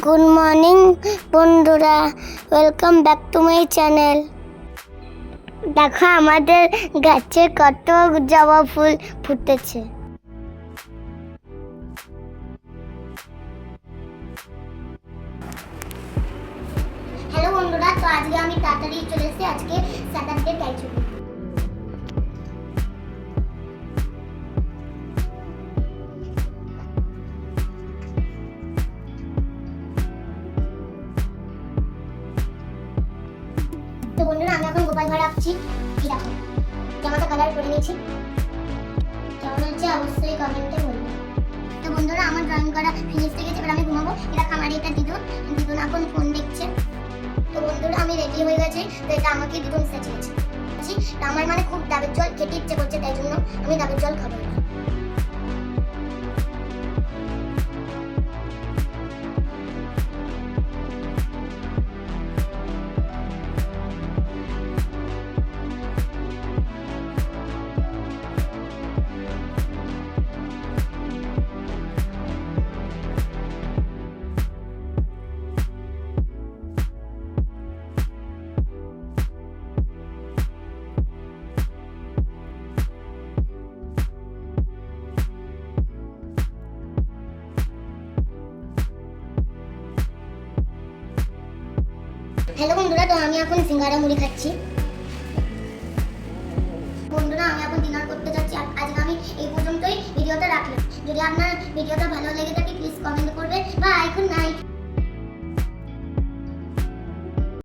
Good morning বন্ধুরা, welcome back to my channel. দেখো আমাদের গাছে কত জবা ফুল ফুটেছে। হ্যালো বন্ধুরা, তো আজকে আমি তাড়াতাড়ি চলে এসেছি। আজকে স্যাটারডে, তাই ছুটি। তো বন্ধুরা, আমি এখন গোপাল ঘর আঁকছি। এই দেখো জামাটা কালার করে নিয়েছি। কেমন হচ্ছে অবশ্যই কমেন্টে বলবে। তো বন্ধুরা, আমার ড্রয়িং করা ফিনিশ হয়ে গেছে, এবার আমি ঘুমাবো। এটা আমার এটা দিদুন এখন ফোন দেখছে। তো বন্ধুরা, আমি রেডি হয়ে গেছি। তো এটা আমাকে দিদুন সাজিয়েছে। আমার মানে খুব ডাবের জল খেতে ইচ্ছে করছে, তাই জন্য আমি ডাবের জল খাবো। হ্যালো বন্ধুরা, তো আমি এখন সিঙ্গারা মুড়ি খাচ্ছি। বন্ধুরা, আমি এখন ডিনার করতে যাচ্ছি। আজকে আমি এই পর্যন্তই ভিডিওটা রাখলাম। যদি আপনার ভিডিওটা ভালো লেগে থাকে প্লিজ কমেন্ট করবেন। Bye, good night.